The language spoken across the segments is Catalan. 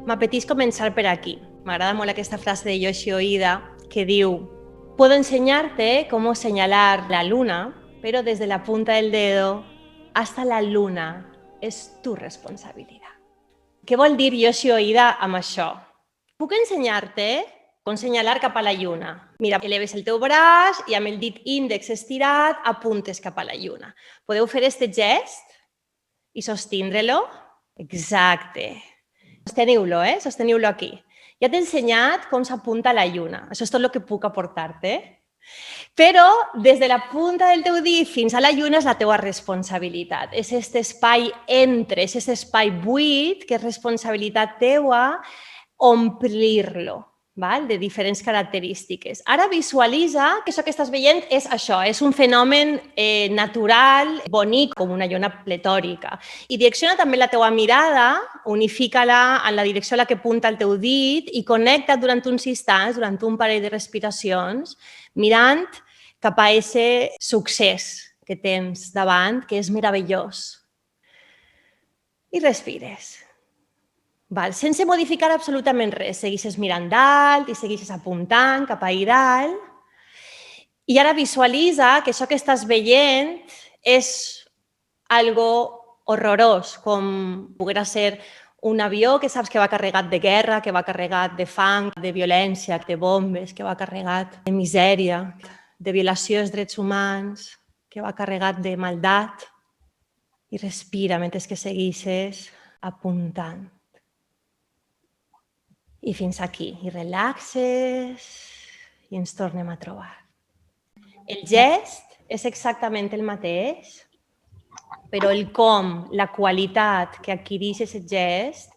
M'apeteix començar per aquí. M'agrada molt aquesta frase de Yoshio Ida que diu: puedo enseñarte cómo señalar la luna, pero desde la punta del dedo hasta la luna es tu responsabilidad. Què vol dir Yoshio Ida amb això? Puc ensenyar-te com senyalar cap a la lluna. Mira, eleves el teu braç i amb el dit índex estirat apuntes cap a la lluna. Podeu fer aquest gest i sostindre-lo? Exacte. Sosteniu-lo, sosteniu-lo aquí. Ja t'he ensenyat com s'apunta a la lluna. Això és tot el que puc aportar-te. Però des de la punta del teu dit fins a la lluna és la teua responsabilitat. És aquest espai entre, és aquest espai buit que és responsabilitat teua omplir-lo, de diferents característiques. Ara visualitza que això que estàs veient és això, és un fenomen natural, bonic, com una lluna pletòrica. I direcciona també la teua mirada, unifica-la en la direcció a la que apunta el teu dit i connecta durant uns instants, durant un parell de respiracions, mirant cap a aquest succés que tens davant, que és meravellós. I respires. Sense modificar absolutament res. Segueixes mirant dalt i segueixes apuntant cap a dalt. I ara visualitza que això que estàs veient és algo horrorós, com poguera ser un avió que saps que va carregat de guerra, que va carregat de fang, de violència, de bombes, que va carregat de misèria, de violació dels drets humans, que va carregat de maldat. I respira mentre que segueixes apuntant. I fins aquí. I relaxes i ens tornem a trobar. El gest és exactament el mateix, però el com, la qualitat que adquireix aquest gest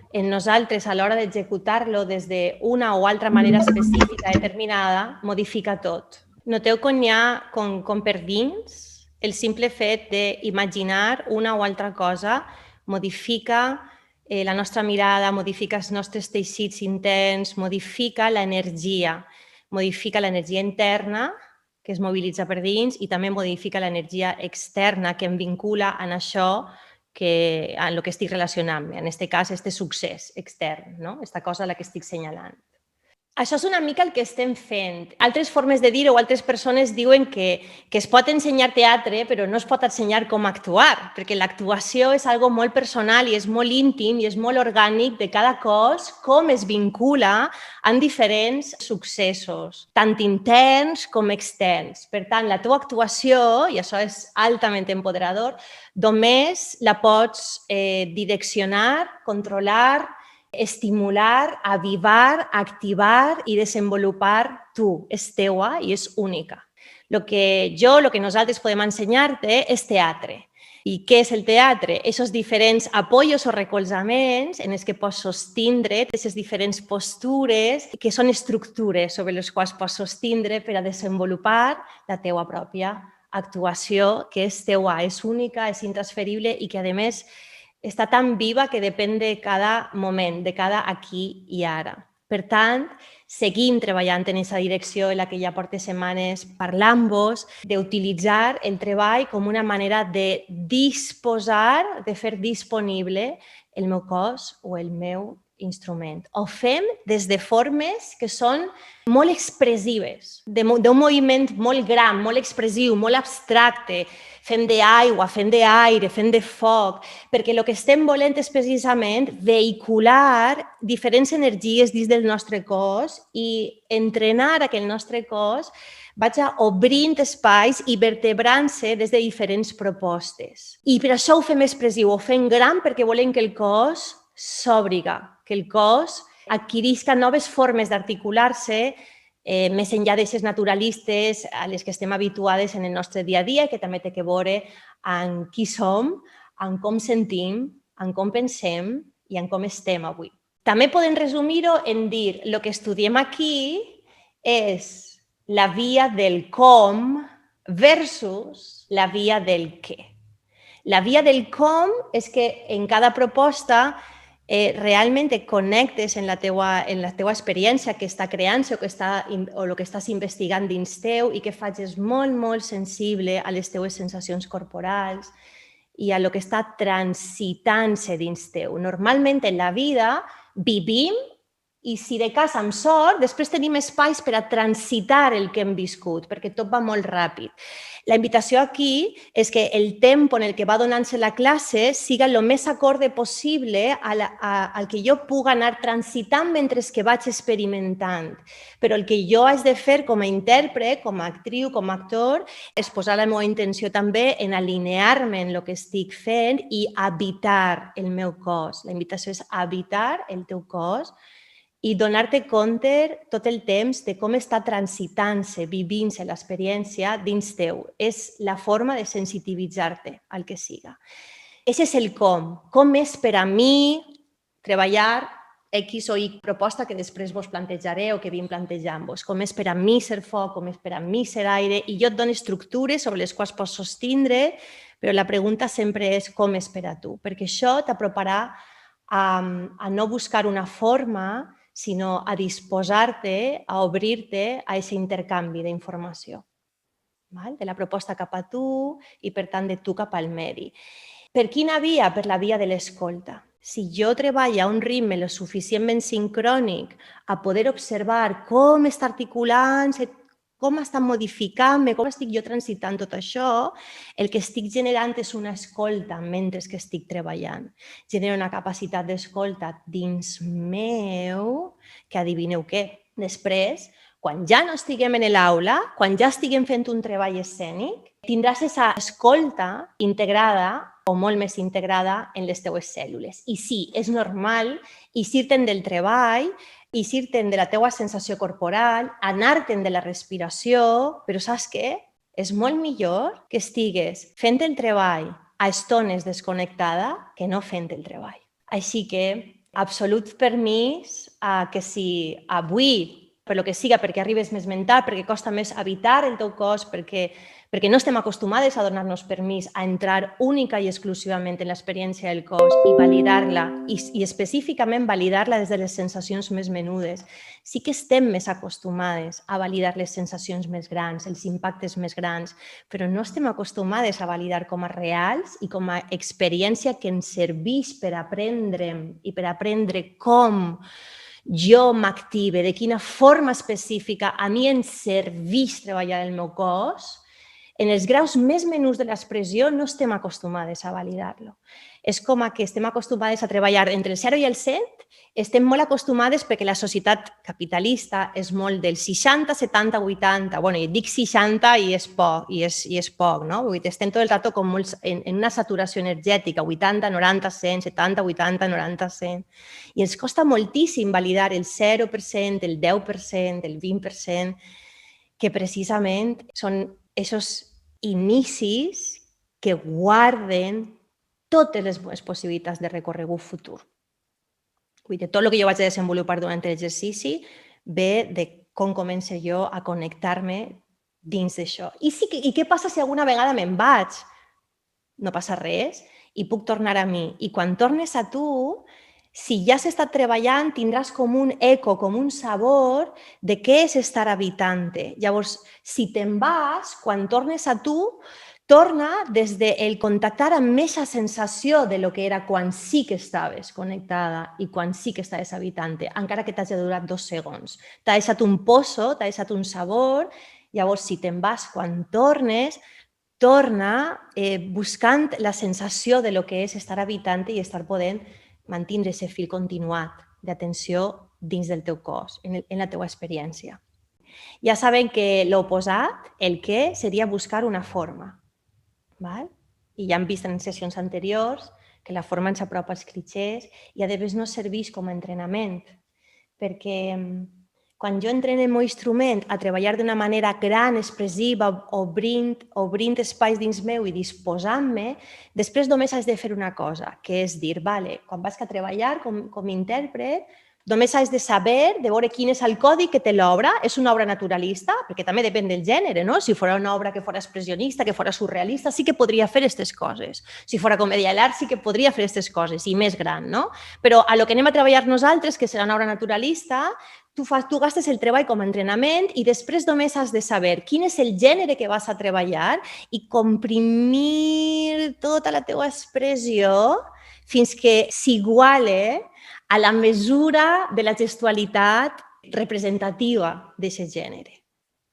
en nosaltres a l'hora d'executar-lo des d'una o altra manera específica determinada, modifica tot. Noteu com per dins el simple fet d'imaginar una o altra cosa modifica la nostra mirada, modifica els nostres teixits interns, modifica l'energia interna que es mobilitza per dins i també modifica l'energia externa que em vincula en això en el que estic relacionant, en aquest cas, aquest succés extern, aquesta cosa a la que estic senyalant. Això és una mica el que estem fent. Altres formes de dir-ho, altres persones diuen que es pot ensenyar teatre, però no es pot ensenyar com actuar, perquè l'actuació és algo molt personal i és molt íntim i és molt orgànic de cada cos, com es vincula en diferents successos, tant interns com externs. Per tant, la teva actuació, i això és altament empoderador, només la pots direccionar, controlar, estimular, avivar, activar i desenvolupar tu. És teua i és única. El que nosaltres podem ensenyar-te és teatre. I què és el teatre? Aquests diferents apoyos o recolzaments en els que pots sostindre, aquestes diferents postures, que són estructures sobre les quals pots sostindre per a desenvolupar la teua pròpia actuació, que és teua, és única, és intransferible i que, a més, està tan viva que depèn de cada moment, de cada aquí i ara. Per tant, seguim treballant en aquesta direcció en la que ja portes setmanes parlant-vos, d'utilitzar el treball com una manera de disposar, de fer disponible el meu cos o el meu instrument. Ho fem des de formes que són molt expressives, d'un moviment molt gran, molt expressiu, molt abstracte. Fem d'aigua, fem d'aire, fem de foc, perquè el que estem volent és precisament vehicular diferents energies dins del nostre cos i entrenar que el nostre cos vagi obrint espais i vertebrant-se des de diferents propostes. I per això ho fem expressiu, ho fem gran perquè volem que el cos s'òbriga, que el cos adquirisca noves formes d'articular-se més enllà d'aixes naturalistes a les que estem habituades en el nostre dia a dia, que també té a veure amb qui som, amb com sentim, amb com pensem i amb com estem avui. També podem resumir-ho en dir el que estudiem aquí és la via del com versus la via del què. La via del com és que en cada proposta realment et connectes en la teua experiència que està creant-se o el que estàs investigant dins teu i que facis molt, molt sensible a les teues sensacions corporals i a el que està transitant-se dins teu. Normalment en la vida vivim i si de cas amb sort, després tenim espais per a transitar el que hem viscut, perquè tot va molt ràpid. La invitació aquí és que el tempo en el que va donant-se la classe siga el més acorde possible al que jo puga anar transitant mentre que vaig experimentant. Però el que jo haig de fer com a intèrpret, com a actriu, com a actor, és posar la meva intenció també en alinear-me en el que estic fent i habitar el meu cos. La invitació és habitar el teu cos i donar-te compte tot el temps de com està transitant-se, vivint-se l'experiència dins teu. És la forma de sensitivitzar-te al que siga. Aquest és el com. Com és per a mi treballar X o Y proposta que després vos plantejaré o que vinc plantejant-vos. Com és per a mi ser foc, com és per a mi ser aire, i jo et dono estructures sobre les quals pots sostindre, però la pregunta sempre és com és per a tu, perquè això t'aproparà a no buscar una forma, sinó a disposar-te, a obrir-te a aquest intercanvi d'informació, de la proposta cap a tu i, per tant, de tu cap al medi. Per quina via? Per la via de l'escolta. Si jo treballo a un ritme lo suficientment sincrònic a poder observar com està articulant-se, com està modificant-me, com estic jo transitant tot això, el que estic generant és una escolta mentre que estic treballant. Genera una capacitat d'escolta dins meu que adivineu què? Després, quan ja no estiguem en l'aula, quan ja estiguem fent un treball escènic, tindràs aquesta escolta integrada o molt més integrada en les teues cèl·lules. I sí, és normal eixir-te'n del treball, eixir-te'n de la teua sensació corporal, anar-te'n de la respiració, però saps què? És molt millor que estigues fent el treball a estones desconnectada que no fent el treball. Així que, absolut permís que si avui, per lo que siga, perquè arribes més mental, perquè costa més habitar el teu cos, perquè no estem acostumades a donar-nos permís a entrar única i exclusivament en l'experiència del cos i validar-la, i específicament validar-la des de les sensacions més menudes. Sí que estem més acostumades a validar les sensacions més grans, els impactes més grans, però no estem acostumades a validar com a reals i com a experiència que ens serveix per aprendre'm i per aprendre com jo m'active, de quina forma específica a mi em serveix treballar el meu cos. En els graus més menús de l'expressió no estem acostumades a validar-lo. És com que estem acostumades a treballar entre el 0 i el 100, estem molt acostumades perquè la societat capitalista és molt del 60, 70, 80. Bueno, i dic 60 i és poc, no? Estem tot el rato com en una saturació energètica, 80, 90, 100, 70, 80, 90, 100. I ens costa moltíssim validar el 0%, el 10%, el 20%, que precisament són aquests inicis que guarden totes les bones possibilitats de recorregut futur. Vull dir, tot el que jo vaig desenvolupar durant l'exercici ve de com començo jo a connectar-me dins d'això. I què passa si alguna vegada me'n vaig? No passa res i puc tornar a mi. I quan tornes a tu, si ja s'està treballant, tindràs com un eco, com un sabor de què és estar habitant-te. Llavors, si te'n vas, quan tornes a tu, torna des del contactar amb aquesta sensació de lo que era quan sí que estaves connectada i quan sí que estaves habitant-te, encara que t'hagi durat 2 segons. T'ha deixat un pozo, t'ha deixat un sabor. Llavors, si te'n vas, quan tornes, torna buscant la sensació de lo que és estar habitant-te i estar podent mantindre aquest fil continuat d'atenció dins del teu cos, en la teua experiència. Ja saben que l'oposat, el què, seria buscar una forma. I ja hem vist en sessions anteriors que la forma ens apropa als clichés i a més no serveix com a entrenament, perquè quan jo entreno el meu instrument a treballar d'una manera gran, expressiva, obrint espais dins meu i disposant-me, després només haig de fer una cosa, que és dir, quan vaig a treballar com a intèrpret, només haig de saber, de veure quin és el codi que té l'obra. És una obra naturalista, perquè també depèn del gènere, no? Si fos una obra que fos expressionista, que fos surrealista, sí que podria fer aquestes coses. Si fos comèdia de l'art, sí que podria fer aquestes coses, i més gran, no? Però a lo que anem a treballar nosaltres, que serà una obra naturalista, tu gastes el treball com a entrenament i després només has de saber quin és el gènere que vas a treballar i comprimir tota la teua expressió fins que s'iguale a la mesura de la gestualitat representativa d'aquest gènere.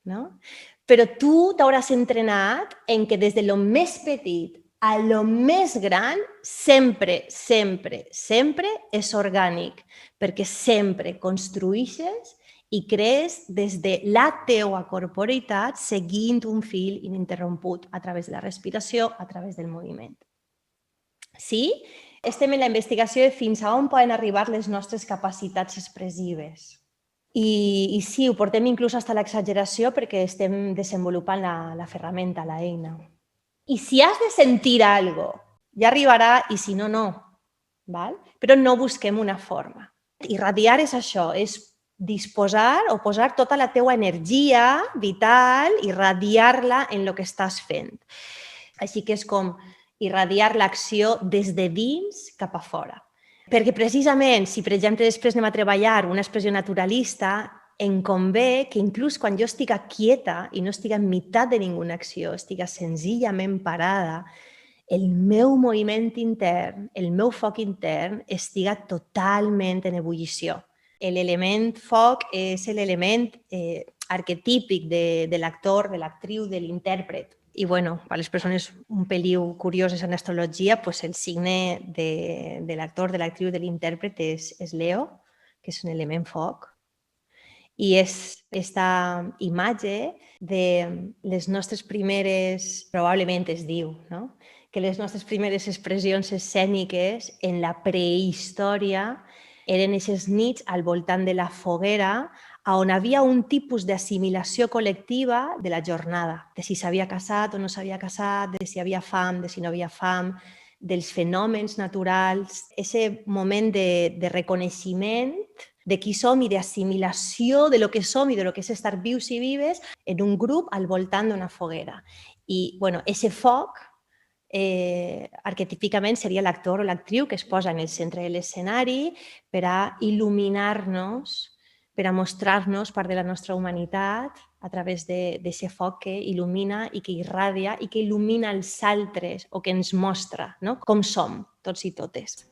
No? Però tu t'hauràs entrenat en que des de lo més petit a lo més gran sempre, sempre, sempre és orgànic, perquè sempre construïixes i crees des de la teua corporeïtat seguint un fil ininterromput a través de la respiració, a través del moviment. Sí? Estem en la investigació de fins a on poden arribar les nostres capacitats expressives. I sí, ho portem inclús fins a l'exageració perquè estem desenvolupant la ferramenta, l'eina. I si has de sentir alguna cosa, ja arribarà i si no, no. Val? Però no busquem una forma. Irradiar és això, és disposar o posar tota la teua energia vital, irradiar-la en el que estàs fent. Així que és com irradiar l'acció des de dins cap a fora. Perquè precisament, si per exemple després anem a treballar una expressió naturalista, em convé que inclús quan jo estic quieta i no estic en meitat de ninguna acció, estic senzillament parada, el meu moviment intern, el meu foc intern, estiga totalment en ebullició. L'element foc és l'element arquetípic de l'actor, de l'actriu, de l'intèrpret. I bueno, per les persones un peliu curioses en astrologia, pues el signe de l'actor, de l'actriu, de l'intèrpret és Leo, que és un element foc. I és aquesta imatge de les nostres primeres, probablement es diu, no? Que les nostres primeres expressions escèniques en la prehistòria eren aquestes nits al voltant de la foguera on havia un tipus d'assimilació col·lectiva de la jornada, de si s'havia casat o no s'havia casat, de si hi havia fam, de si no havia fam, dels fenòmens naturals, aquest moment de reconeixement de qui som i d'assimilació de lo que som i de lo que és estar vius i vives en un grup al voltant d'una foguera. I, bueno, aquest foc arquetípicament seria l'actor o l'actriu que es posa en el centre de l'escenari per a il·luminar-nos, per a mostrar-nos part de la nostra humanitat a través d'aquest foc que il·lumina i que irradia i que il·lumina els altres o que ens mostra, no? Com som tots i totes.